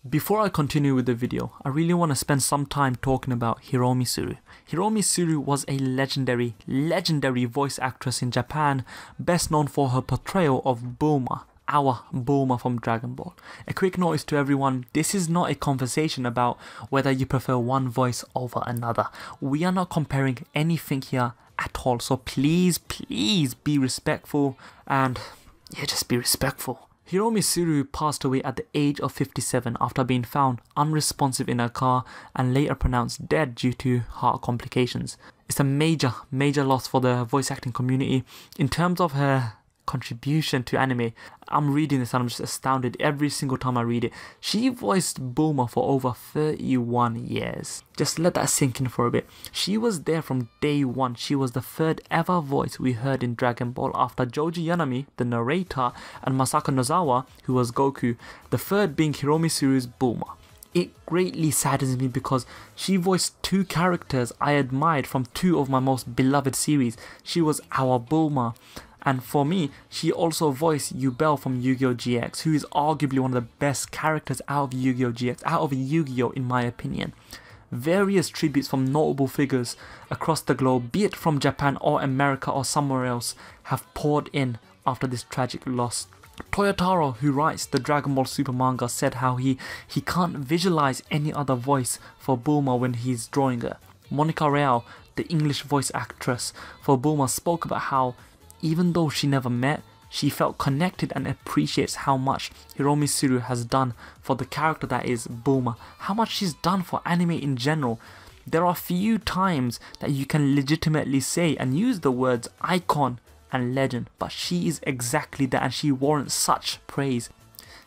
Before I continue with the video, I really want to spend some time talking about Hiromi Tsuru. Hiromi Tsuru was a legendary voice actress in Japan, best known for her portrayal of Bulma, our Bulma from Dragon Ball. A quick notice to everyone, this is not a conversation about whether you prefer one voice over another. We are not comparing anything here at all, so please be respectful and just be respectful. Hiromi Tsuru passed away at the age of 57 after being found unresponsive in her car and later pronounced dead due to heart complications. It's a major loss for the voice acting community. In terms of her contribution to anime, I'm reading this and I'm just astounded every single time I read it. She voiced Bulma for over 31 years. Just let that sink in for a bit. She was there from day one. She was the third ever voice we heard in Dragon Ball after Joji Yanami, the narrator, and Masako Nozawa, who was Goku, the third being Hiromi Tsuru's Bulma. It greatly saddens me because she voiced two characters I admired from two of my most beloved series. She was our Bulma. And for me, she also voiced Yubel from Yu-Gi-Oh! GX, who is arguably one of the best characters out of Yu-Gi-Oh! GX, out of Yu-Gi-Oh! In my opinion. Various tributes from notable figures across the globe, be it from Japan or America or somewhere else, have poured in after this tragic loss. Toyotaro, who writes the Dragon Ball Super manga, said how he can't visualize any other voice for Bulma when he's drawing her. Monica Real, the English voice actress for Bulma, spoke about how even though she never met, she felt connected and appreciates how much Hiromi Tsuru has done for the character that is Bulma, how much she's done for anime in general. There are few times that you can legitimately say and use the words icon and legend, but she is exactly that and she warrants such praise.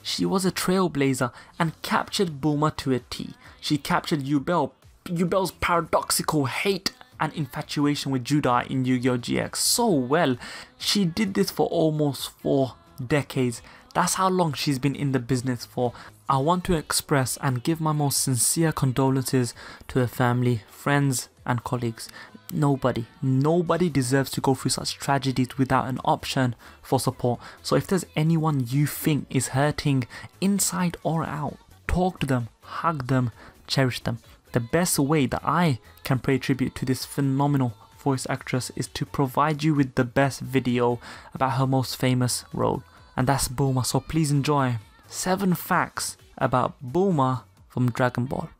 She was a trailblazer and captured Bulma to a T. She captured Yubel's paradoxical hate and infatuation with Judai in Yu-Gi-Oh! GX so well. She did this for almost 4 decades. That's how long she's been in the business for. I want to express and give my most sincere condolences to her family, friends and colleagues. Nobody deserves to go through such tragedies without an option for support. So if there's anyone you think is hurting inside or out, talk to them, hug them, cherish them. The best way that I can pay tribute to this phenomenal voice actress is to provide you with the best video about her most famous role, and that's Bulma. So please enjoy 7 facts about Bulma from Dragon Ball.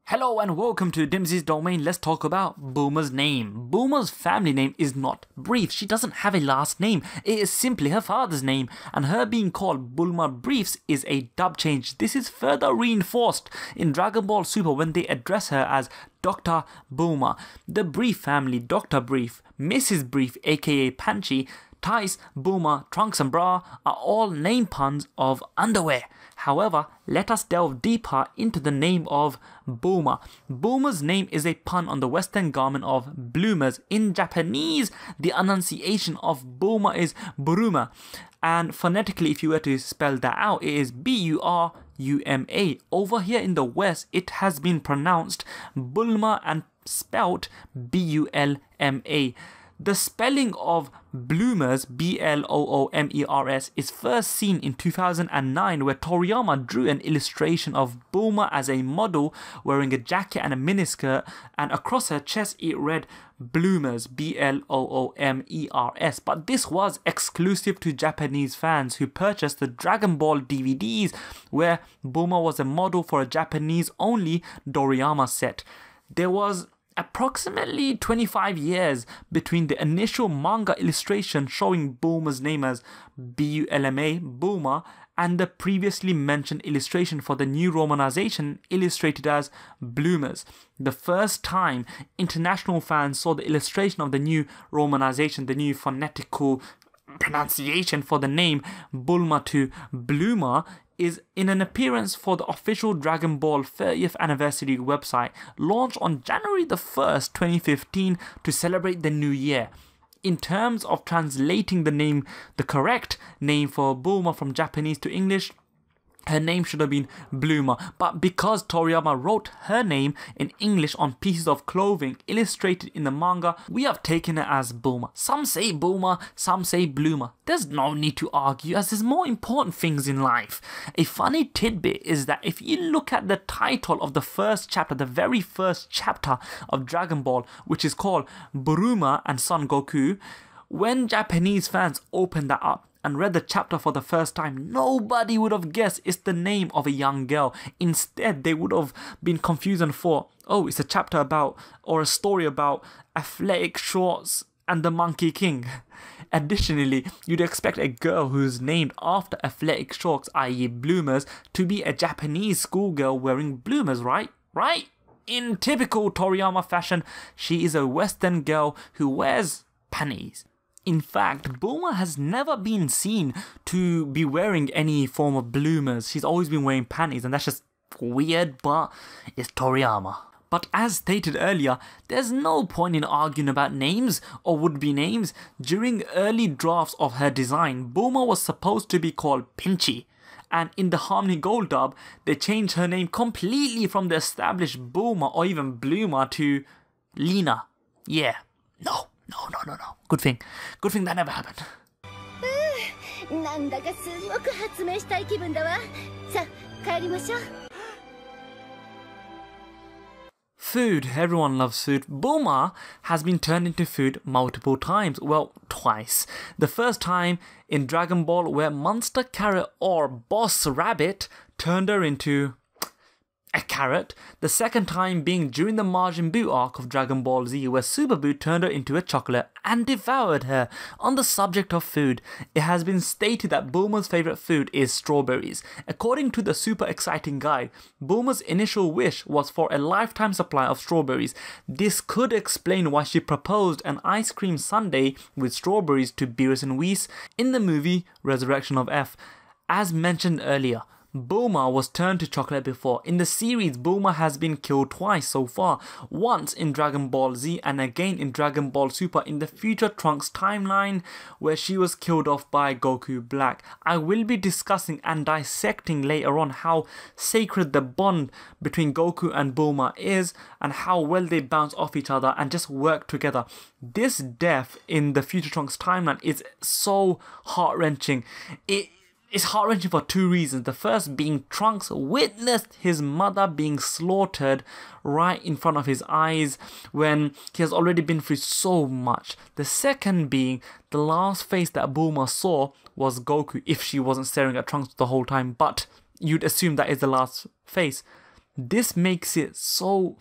Hello and welcome to Dimsy's Domain. Let's talk about Bulma's name. Bulma's family name is not brief. She doesn't have a last name. It is simply her father's name, and her being called Bulma Briefs is a dub change. This is further reinforced in Dragon Ball Super when they address her as Dr. Bulma. The Brief family, Dr. Brief, Mrs. Brief aka Panchi, Tice, Bulma, Trunks and Bra are all name puns of underwear. However, let us delve deeper into the name of Bulma. Bulma's name is a pun on the western garment of bloomers. In Japanese, the enunciation of Bulma is Buruma, and phonetically if you were to spell that out, it is B-U-R-U-M-A. Over here in the West, it has been pronounced Bulma and spelt B-U-L-M-A. The spelling of bloomers, B-L-O-O-M-E-R-S, is first seen in 2009 where Toriyama drew an illustration of Bulma as a model wearing a jacket and a miniskirt, and across her chest it read bloomers, B-L-O-O-M-E-R-S. But this was exclusive to Japanese fans who purchased the Dragon Ball DVDs where Bulma was a model for a Japanese only Doriyama set. There was approximately 25 years between the initial manga illustration showing Bulma's name as B-U-L-M-A, Bulma, and the previously mentioned illustration for the new romanization illustrated as Bloomers. The first time international fans saw the illustration of the new romanization, the new phonetical pronunciation for the name Bulma to Bluma, is in an appearance for the official Dragon Ball 30th anniversary website launched on January the 1st, 2015 to celebrate the new year. in terms of translating the name, the correct name for Bulma from Japanese to English, her name should have been Bluma, but because Toriyama wrote her name in English on pieces of clothing illustrated in the manga, we have taken it as Bulma. Some say Bulma, some say Bluma. There's no need to argue, as there's more important things in life. A funny tidbit is that if you look at the title of the first chapter, the very first chapter of Dragon Ball, which is called Bulma and Son Goku, when Japanese fans opened that up and read the chapter for the first time, nobody would have guessed it's the name of a young girl. Instead, they would have been confused and thought, oh, it's a chapter about, or a story about athletic shorts and the Monkey King. Additionally, you'd expect a girl who's named after athletic shorts, i.e. bloomers, to be a Japanese schoolgirl wearing bloomers, right? Right? In typical Toriyama fashion, she is a Western girl who wears panties. In fact, Bulma has never been seen to be wearing any form of bloomers. She's always been wearing panties, and that's just weird, but it's Toriyama. But as stated earlier, there's no point in arguing about names or would-be names. During early drafts of her design, Bulma was supposed to be called Pinchy, and in the Harmony Gold dub, they changed her name completely from the established Bulma or even Bluma to Lina. Yeah, no. Good thing that never happened. Food. Everyone loves food. Bulma has been turned into food multiple times. Well, twice. The first time in Dragon Ball, where Monster Carrot or Boss Rabbit turned her into a carrot. The second time being during the Majin Buu arc of Dragon Ball Z, where Super Buu turned her into a chocolate and devoured her. On the subject of food, it has been stated that Bulma's favourite food is strawberries. According to the Super Exciting Guide, Bulma's initial wish was for a lifetime supply of strawberries. This could explain why she proposed an ice cream sundae with strawberries to Beerus and Whis in the movie Resurrection of F. As mentioned earlier, Bulma was turned to chocolate before. In the series, Bulma has been killed twice so far. Once in Dragon Ball Z and again in Dragon Ball Super in the Future Trunks timeline, where she was killed off by Goku Black. I will be discussing and dissecting later on how sacred the bond between Goku and Bulma is and how well they bounce off each other and just work together. This death in the Future Trunks timeline is so heart-wrenching. It's heart-wrenching for two reasons. The first being Trunks witnessed his mother being slaughtered right in front of his eyes when he has already been through so much. The second being the last face that Bulma saw was Goku, if she wasn't staring at Trunks the whole time, but you'd assume that is the last face. This makes it so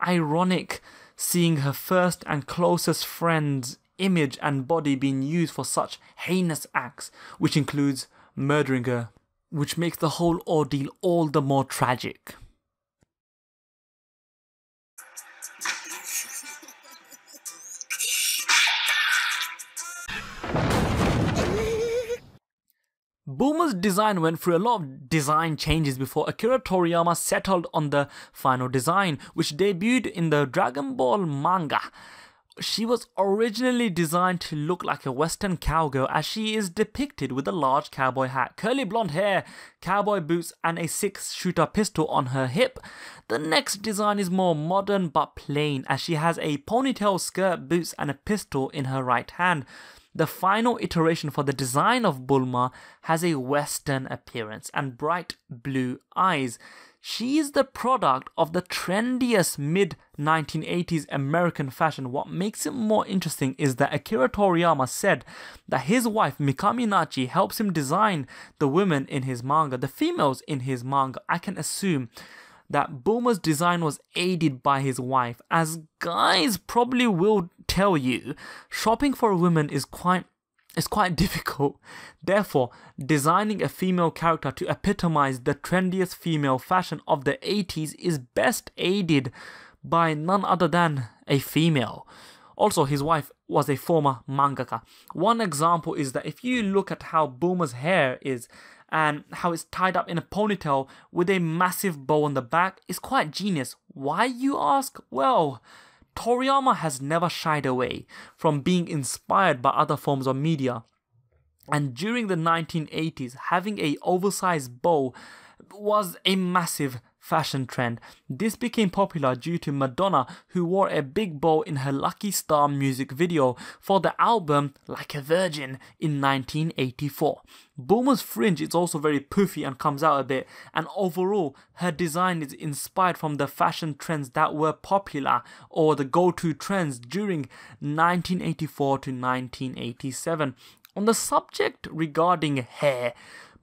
ironic seeing her first and closest friend's image and body being used for such heinous acts, which includes murdering her, which makes the whole ordeal all the more tragic. Bulma's design went through a lot of design changes before Akira Toriyama settled on the final design, which debuted in the Dragon Ball manga. She was originally designed to look like a Western cowgirl, as she is depicted with a large cowboy hat, curly blonde hair, cowboy boots and a 6-shooter pistol on her hip. The next design is more modern but plain, as she has a ponytail, skirt, boots and a pistol in her right hand. The final iteration for the design of Bulma has a Western appearance and bright blue eyes. She is the product of the trendiest mid-1980s American fashion. What makes it more interesting is that Akira Toriyama said that his wife Mikami Nachi helps him design the women in his manga, the females in his manga. I can assume that Bulma's design was aided by his wife. As guys probably will tell you, shopping for women is quite difficult. Therefore, designing a female character to epitomize the trendiest female fashion of the 80s is best aided by none other than a female. Also, his wife was a former mangaka. One example is that if you look at how Bulma's hair is and how it's tied up in a ponytail with a massive bow on the back, it's quite genius. Why, you ask? Well, Toriyama has never shied away from being inspired by other forms of media. And during the 1980s, having a oversized bow was a massive fashion trend. This became popular due to Madonna, who wore a big bow in her Lucky Star music video for the album Like a Virgin in 1984. Bulma's fringe is also very poofy and comes out a bit, and overall her design is inspired from the fashion trends that were popular or the go-to trends during 1984 to 1987. On the subject regarding hair,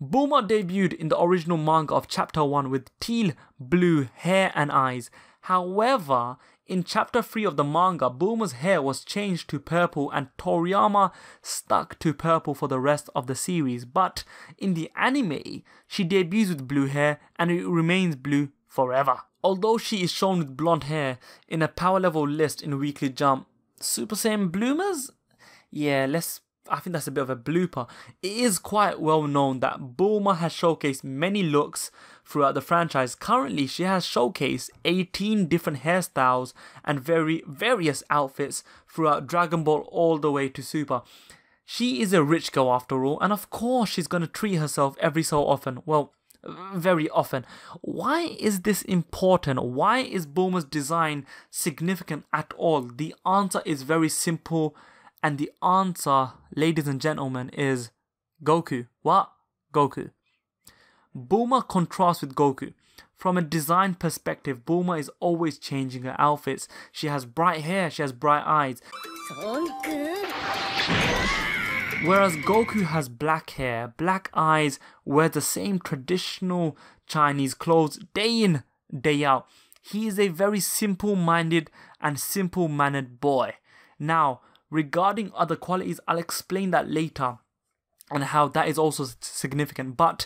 Bulma debuted in the original manga of Chapter 1 with teal blue hair and eyes. However, in Chapter 3 of the manga, Bulma's hair was changed to purple and Toriyama stuck to purple for the rest of the series. But in the anime, she debuts with blue hair and it remains blue forever. Although she is shown with blonde hair in a power level list in Weekly Jump, Super Saiyan Bloomers? Yeah, I think that's a bit of a blooper. It is quite well known that Bulma has showcased many looks throughout the franchise. Currently, she has showcased 18 different hairstyles and various outfits throughout Dragon Ball all the way to Super. She is a rich girl after all, and of course she's going to treat herself every so often. Well, very often. Why is this important? Why is Bulma's design significant at all? The answer is very simple. And the answer, ladies and gentlemen, is Goku. What? Goku. Bulma contrasts with Goku. From a design perspective, Bulma is always changing her outfits. She has bright hair, she has bright eyes. Whereas Goku has black hair, black eyes, wears the same traditional Chinese clothes day in, day out. He is a very simple-minded and simple-mannered boy. Now, regarding other qualities, I'll explain that later and how that is also significant. But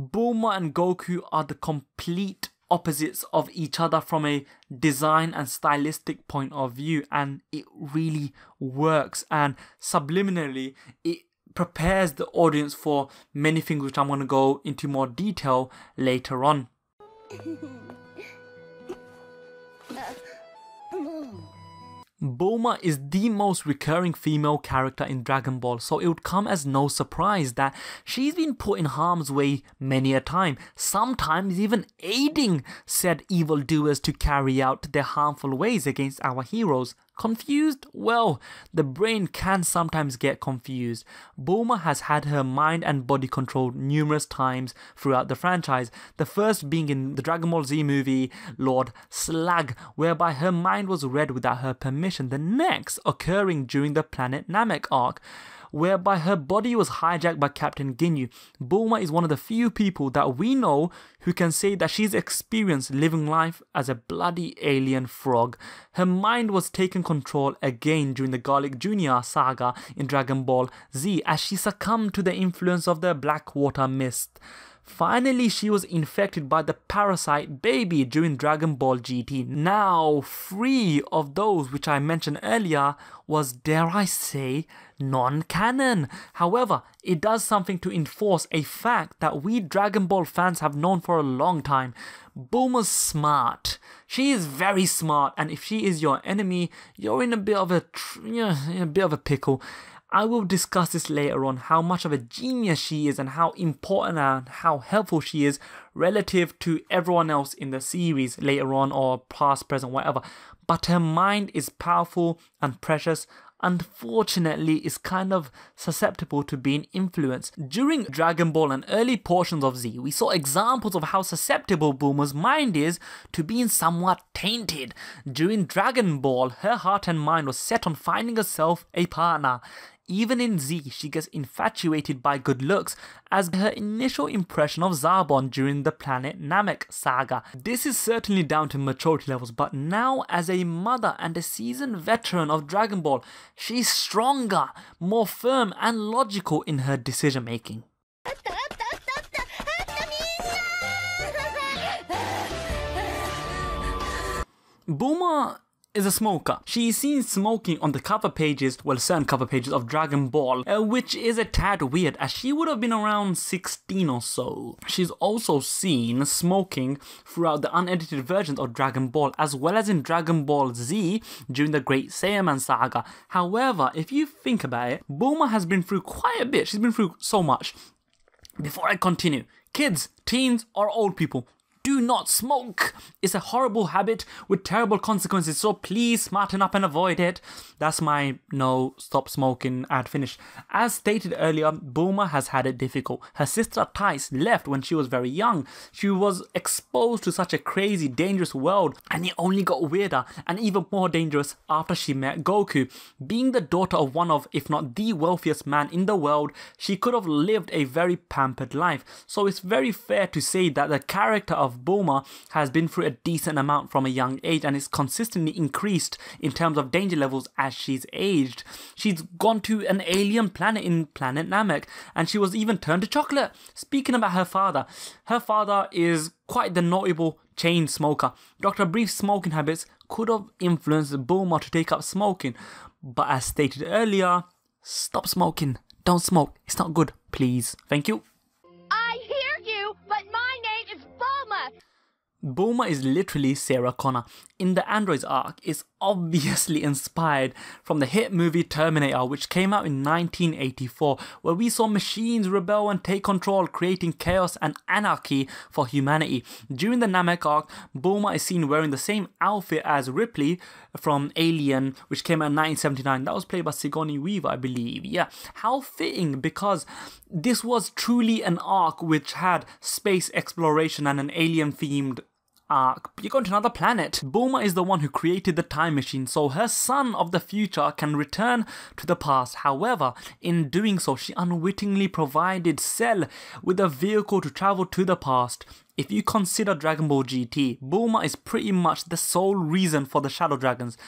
Bulma and Goku are the complete opposites of each other from a design and stylistic point of view, and it really works, and subliminally it prepares the audience for many things which I'm going to go into more detail later on. Bulma is the most recurring female character in Dragon Ball, so it would come as no surprise that she's been put in harm's way many a time, sometimes even aiding said evildoers to carry out their harmful ways against our heroes. Confused? Well, the brain can sometimes get confused. Bulma has had her mind and body controlled numerous times throughout the franchise. The first being in the Dragon Ball Z movie Lord Slag, whereby her mind was read without her permission. The next occurring during the Planet Namek arc, whereby her body was hijacked by Captain Ginyu. Bulma is one of the few people that we know who can say that she's experienced living life as a bloody alien frog. Her mind was taken control again during the Garlic Jr. saga in Dragon Ball Z as she succumbed to the influence of the Black Water Mist. Finally, she was infected by the parasite baby during Dragon Ball GT. Now, 3 of those which I mentioned earlier was, dare I say, non-canon. However, it does something to enforce a fact that we Dragon Ball fans have known for a long time. Bulma's smart. She is very smart, and if she is your enemy, you're in a bit of a pickle. I will discuss this later on, how much of a genius she is and how important and how helpful she is relative to everyone else in the series later on, or past, present, whatever. But her mind is powerful and precious. Unfortunately, is kind of susceptible to being influenced. During Dragon Ball and early portions of Z, we saw examples of how susceptible Bulma's mind is to being somewhat tainted. During Dragon Ball, her heart and mind was set on finding herself a partner. Even in Z, she gets infatuated by good looks, as her initial impression of Zarbon during the Planet Namek saga. This is certainly down to maturity levels, but now as a mother and a seasoned veteran of Dragon Ball, she's stronger, more firm and logical in her decision making. Bulma is a smoker. She is seen smoking on the cover pages, well, certain cover pages of Dragon Ball, which is a tad weird as she would have been around 16 or so. She's also seen smoking throughout the unedited versions of Dragon Ball as well as in Dragon Ball Z during the Great Saiyaman saga. However, if you think about it, Bulma has been through quite a bit. She's been through so much. Before I continue, kids, teens, or old people, do not smoke. It's a horrible habit with terrible consequences, so please smarten up and avoid it. That's my no stop smoking ad finished. As stated earlier, Bulma has had it difficult. Her sister Thais left when she was very young. She was exposed to such a crazy, dangerous world, and it only got weirder and even more dangerous after she met Goku. Being the daughter of one of, if not the wealthiest man in the world, she could have lived a very pampered life. So it's very fair to say that the character of Bulma has been through a decent amount from a young age and is consistently increased in terms of danger levels as she's aged. She's gone to an alien planet in Planet Namek and she was even turned to chocolate. Speaking about her father is quite the notable chain smoker. Dr. Brief's smoking habits could have influenced Bulma to take up smoking, but as stated earlier, stop smoking. Don't smoke. It's not good. Please. Thank you. I hear you, but my name is Bulma. Bulma is literally Sarah Connor. In the Androids arc, it's obviously inspired from the hit movie Terminator, which came out in 1984, where we saw machines rebel and take control, creating chaos and anarchy for humanity. During the Namek arc, Bulma is seen wearing the same outfit as Ripley from Alien, which came out in 1979. That was played by Sigourney Weaver, I believe. Yeah, how fitting, because this was truly an arc which had space exploration and an alien-themed arc. You're going to another planet. Bulma is the one who created the time machine, so her son of the future can return to the past. However, in doing so, she unwittingly provided Cell with a vehicle to travel to the past. If you consider Dragon Ball GT, Bulma is pretty much the sole reason for the Shadow Dragons,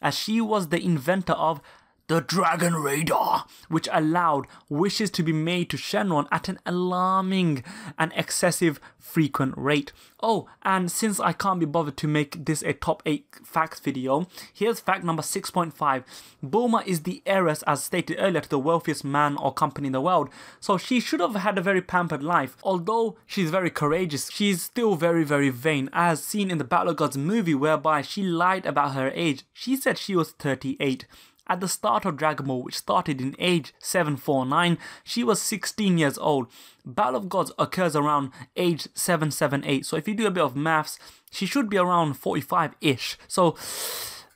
as she was the inventor of the Dragon Radar, which allowed wishes to be made to Shenron at an alarming and excessive frequent rate. Oh, and since I can't be bothered to make this a top 8 facts video, here's fact number 6.5. Bulma is the heiress, as stated earlier, to the wealthiest man or company in the world, so she should have had a very pampered life. Although she's very courageous, she's still very, very vain, as seen in the Battle of Gods movie, whereby she lied about her age. She said she was 38. At the start of Dragon Ball, which started in age 749, she was 16 years old. Battle of Gods occurs around age 778, so if you do a bit of maths, she should be around 45-ish. So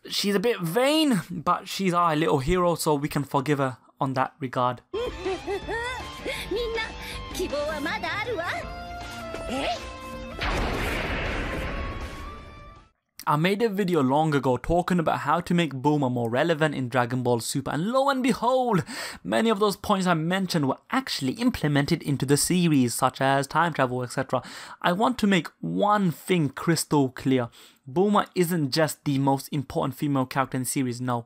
she's a bit vain, but she's our little hero, so we can forgive her on that regard. I made a video long ago talking about how to make Bulma more relevant in Dragon Ball Super, and lo and behold, many of those points I mentioned were actually implemented into the series, such as time travel, etc. I want to make one thing crystal clear. Bulma isn't just the most important female character in the series, no.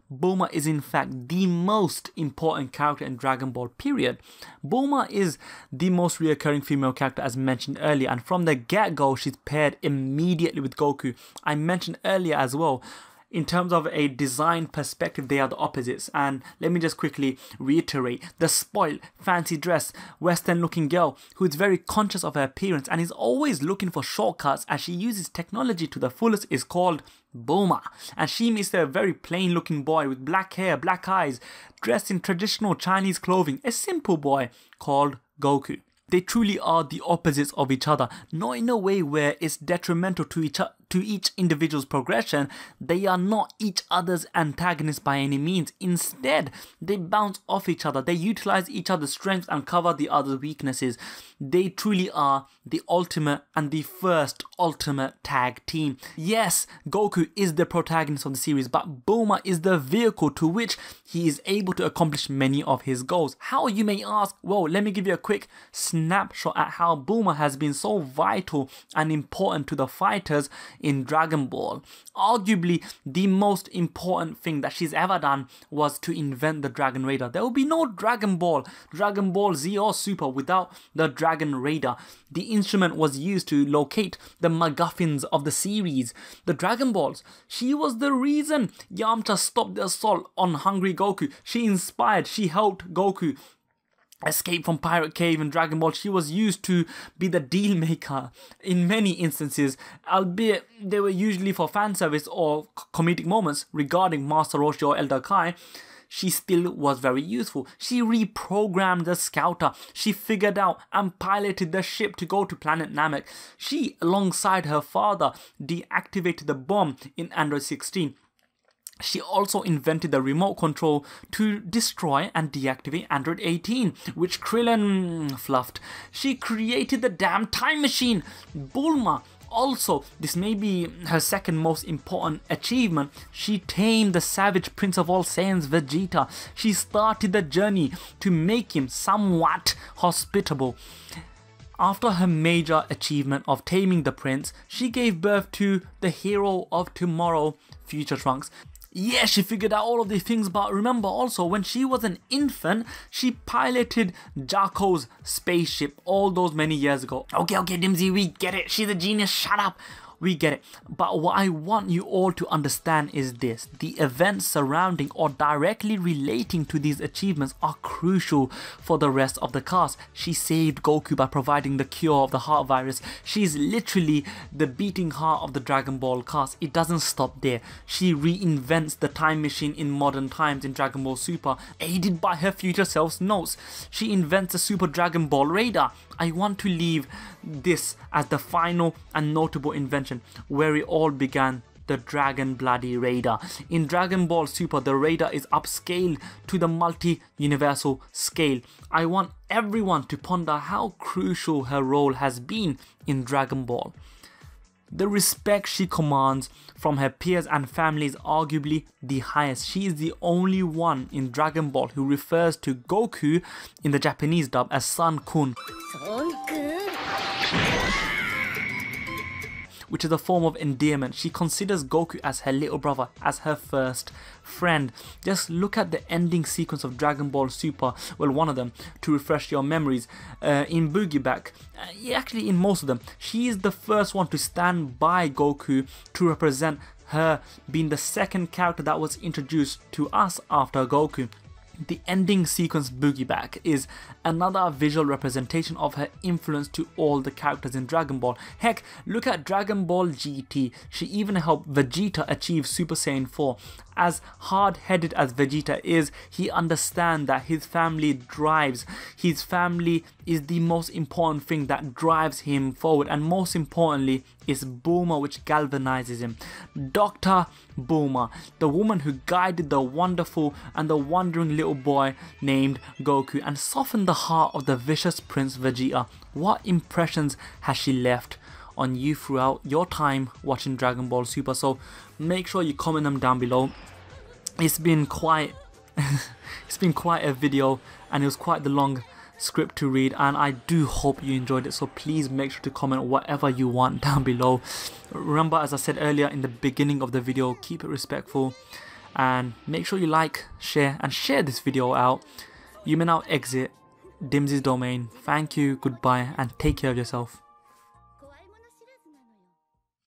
Bulma is in fact the most important character in Dragon Ball, period. Bulma is the most reoccurring female character as mentioned earlier, and from the get-go she's paired immediately with Goku. I mentioned earlier as well, in terms of a design perspective, they are the opposites. And let me just quickly reiterate, the spoiled, fancy dress, western looking girl who is very conscious of her appearance and is always looking for shortcuts as she uses technology to the fullest is called Bulma. And she meets a very plain looking boy with black hair, black eyes, dressed in traditional Chinese clothing, a simple boy called Goku. They truly are the opposites of each other, not in a way where it's detrimental to each individual's progression. They are not each other's antagonists by any means. Instead, they bounce off each other. They utilize each other's strengths and cover the other's weaknesses. They truly are the ultimate and the first ultimate tag team. Yes, Goku is the protagonist of the series, but Bulma is the vehicle to which he is able to accomplish many of his goals. How, you may ask? Well, let me give you a quick snapshot at how Bulma has been so vital and important to the fighters in Dragon Ball. Arguably, the most important thing that she's ever done was to invent the Dragon Raider. There will be no Dragon Ball, Dragon Ball Z or Super without the Dragon Raider. The instrument was used to locate the MacGuffins of the series, the Dragon Balls. She was the reason Yamcha stopped the assault on Hungry Goku. She inspired, she helped Goku escape from Pirate Cave in Dragon Ball. She was used to be the deal maker in many instances, albeit they were usually for fan service or comedic moments regarding Master Roshi or Elder Kai. She still was very useful. She reprogrammed the Scouter. She figured out and piloted the ship to go to planet Namek. She, alongside her father, deactivated the bomb in Android 16. She also invented the remote control to destroy and deactivate Android 18, which Krillin fluffed. She created the damn time machine. Bulma. Also, this may be her second most important achievement. She tamed the savage Prince of All Saiyans Vegeta. She started the journey to make him somewhat hospitable. After her major achievement of taming the prince, she gave birth to the hero of tomorrow, Future Trunks. Yeah, she figured out all of these things, but remember also when she was an infant, she piloted Jaco's spaceship all those many years ago. Okay, Dimsy, we get it. She's a genius. Shut up. We get it. But what I want you all to understand is this. The events surrounding or directly relating to these achievements are crucial for the rest of the cast. She saved Goku by providing the cure of the heart virus. She's literally the beating heart of the Dragon Ball cast. It doesn't stop there. She reinvents the time machine in modern times in Dragon Ball Super, aided by her future self's notes. She invents the Super Dragon Ball Raider. I want to leave this as the final and notable invention where it all began, the Dragon Bloody Raider. In Dragon Ball Super, the Raider is upscaled to the multi-universal scale. I want everyone to ponder how crucial her role has been in Dragon Ball. The respect she commands from her peers and family is arguably the highest. She is the only one in Dragon Ball who refers to Goku in the Japanese dub as Son-kun, which is a form of endearment. She considers Goku as her little brother, as her first friend. Just look at the ending sequence of Dragon Ball Super, well, one of them, to refresh your memories. In Boogie Back, actually in most of them, she is the first one to stand by Goku to represent her being the second character that was introduced to us after Goku. The ending sequence Boogie Back is another visual representation of her influence to all the characters in Dragon Ball. Heck, look at Dragon Ball GT. She even helped Vegeta achieve Super Saiyan 4. As hard-headed as Vegeta is, he understands that his family drives. His family is the most important thing that drives him forward, and most importantly is Bulma, which galvanizes him. Dr. Bulma, the woman who guided the wonderful and the wandering little boy named Goku and softened the heart of the vicious Prince Vegeta. What impressions has she left on you throughout your time watching Dragon Ball Super? So make sure you comment them down below. It's been quite a video, and it was quite the long script to read, and I do hope you enjoyed it. So please make sure to comment whatever you want down below. Remember, as I said earlier in the beginning of the video, keep it respectful, and make sure you like, share this video out. You may now exit Dimsy's domain. Thank you, goodbye, and take care of yourself.